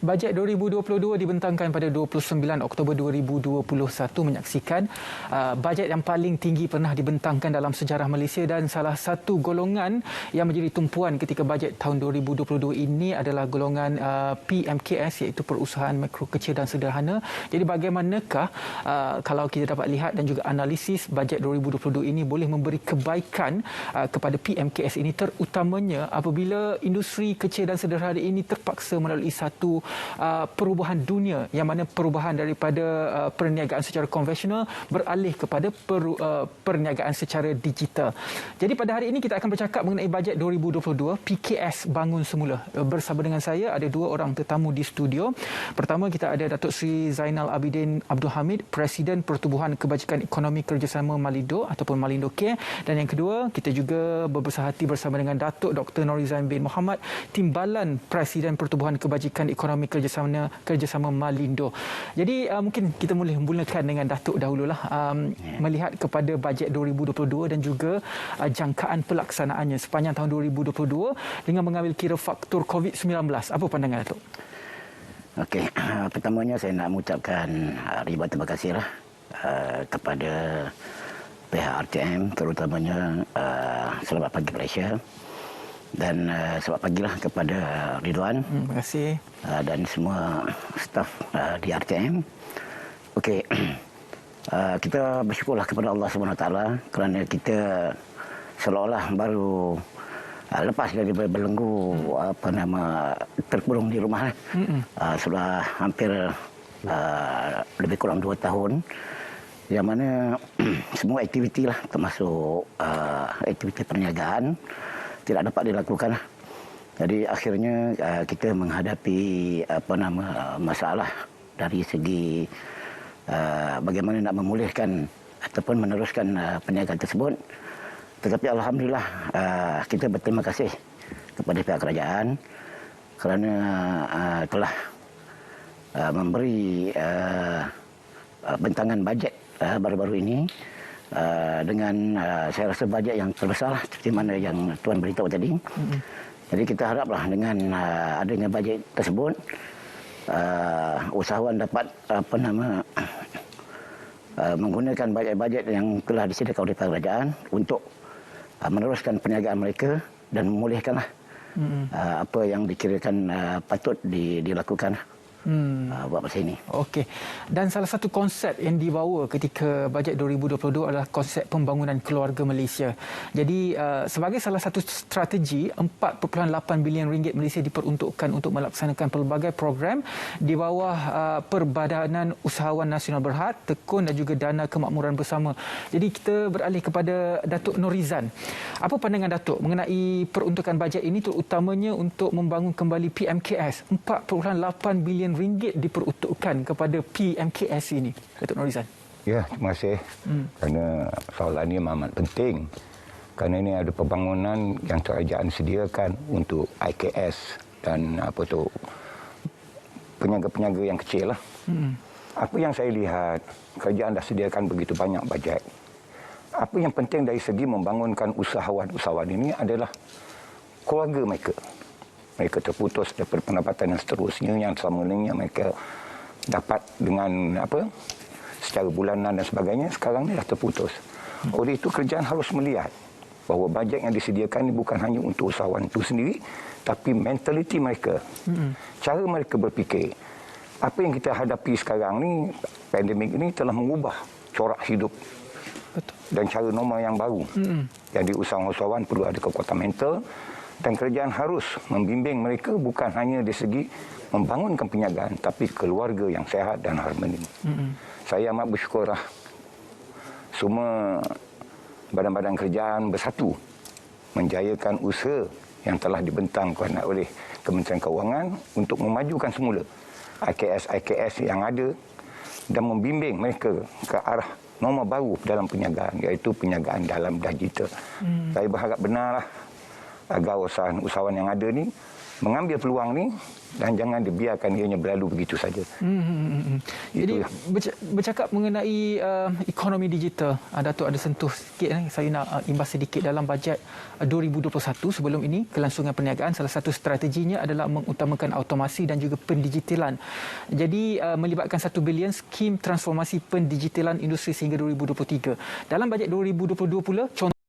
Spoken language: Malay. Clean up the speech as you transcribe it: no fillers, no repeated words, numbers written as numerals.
Bajet 2022 dibentangkan pada 29 Oktober 2021 menyaksikan bajet yang paling tinggi pernah dibentangkan dalam sejarah Malaysia, dan salah satu golongan yang menjadi tumpuan ketika bajet tahun 2022 ini adalah golongan PMKS, iaitu Perusahaan Mikro Kecil dan Sederhana. Jadi bagaimanakah kalau kita dapat lihat dan juga analisis bajet 2022 ini boleh memberi kebaikan kepada PMKS ini, terutamanya apabila industri kecil dan sederhana ini terpaksa melalui satu perubahan dunia, yang mana perubahan daripada perniagaan secara konvensional beralih kepada perniagaan secara digital. Jadi pada hari ini kita akan bercakap mengenai bajet 2022 PKS bangun semula. Bersama dengan saya ada dua orang tetamu di studio. Pertama, kita ada Datuk Seri Zainal Abidin Abdul Hamid, Presiden Pertubuhan Kebajikan Ekonomi Kerjasama Malindo ataupun Malindo Care, dan yang kedua kita juga berbesar hati bersama dengan Datuk Dr. Norizan bin Mohamad, Timbalan Presiden Pertubuhan Kebajikan Ekonomi Kerjasama Malindo. Jadi mungkin kita boleh mulakan dengan Datuk dahululah, melihat kepada bajet 2022 dan juga jangkaan pelaksanaannya sepanjang tahun 2022 dengan mengambil kira faktor COVID-19. Apa pandangan Datuk? Okey, pertamanya saya nak mengucapkan ribuan terima kasihlah kepada pihak RTM, terutamanya Selamat Pagi Malaysia, dan selamat pagilah kepada Ridwan. Terima kasih. Dan semua staf di RTM. Okey, kita bersyukurlah kepada Allah SWT kerana kita seolah-olah baru lepas dari berbelenggu terkurung di rumah. Sudah hampir lebih kurang 2 tahun, yang mana semua aktiviti lah, termasuk aktiviti perniagaan, tidak dapat dilakukan. Jadi akhirnya kita menghadapi masalah dari segi bagaimana nak memulihkan ataupun meneruskan perniagaan tersebut. Tetapi alhamdulillah kita berterima kasih kepada pihak kerajaan kerana telah memberi bentangan bajet baru-baru ini dengan saya rasa bajet yang terbesar seperti mana yang Tuan beritahu tadi. Jadi kita haraplah dengan adanya bajet tersebut usahawan dapat menggunakan bajet-bajet yang telah disediakan oleh kerajaan untuk meneruskan perniagaan mereka dan memulihkanlah apa yang dikirakan patut dilakukan buat masa ini. Okey. Dan salah satu konsep yang dibawa ketika bajet 2022 adalah konsep pembangunan keluarga Malaysia. Jadi sebagai salah satu strategi, 4.8 bilion ringgit Malaysia diperuntukkan untuk melaksanakan pelbagai program di bawah Perbadanan Usahawan Nasional Berhad, Tekun dan juga Dana Kemakmuran Bersama. Jadi kita beralih kepada Datuk Norizan. Apa pandangan Datuk mengenai peruntukan bajet ini, terutamanya untuk membangun kembali PMKS? 4.8 bilion ringgit diperuntukkan kepada PMKS ini, Datuk Norizan. Ya, terima kasih. Kerana soalan ini amat penting. Kerana ini ada pembangunan yang kerajaan sediakan untuk IKS dan peniaga-peniaga yang kecil lah. Apa yang saya lihat, kerajaan dah sediakan begitu banyak bajet. Apa yang penting dari segi membangunkan usahawan-usahawan ini adalah keluarga mereka. Mereka terputus daripada pendapatan yang seterusnya, yang selama ini mereka dapat dengan secara bulanan dan sebagainya, sekarang ni dah terputus. Oleh itu kerajaan harus melihat bahawa bajet yang disediakan ini bukan hanya untuk usahawan itu sendiri, tapi mentaliti mereka, cara mereka berfikir. Apa yang kita hadapi sekarang ni, pandemik ini telah mengubah corak hidup. Betul. Dan cara normal yang baru. Jadi usahawan-usahawan perlu ada kekuatan mental, dan kerajaan harus membimbing mereka bukan hanya dari segi membangunkan perniagaan, tapi keluarga yang sihat dan harmoni. Saya amat bersyukurlah semua badan-badan kerajaan bersatu menjayakan usaha yang telah dibentangkan oleh Kementerian Keuangan untuk memajukan semula IKS-IKS yang ada dan membimbing mereka ke arah norma baru dalam perniagaan, iaitu perniagaan dalam digital. Saya berharap benarlah agar usahawan yang ada ni mengambil peluang ni dan jangan dibiarkan ianya berlalu begitu saja. Jadi bercakap mengenai ekonomi digital, Datuk ada sentuh sikit, saya nak imbas sedikit dalam bajet 2021 sebelum ini, kelangsungan perniagaan salah satu strateginya adalah mengutamakan automasi dan juga pendigitalan. Jadi melibatkan 1 bilion skim transformasi pendigitalan industri sehingga 2023. Dalam bajet 2022 pula, contoh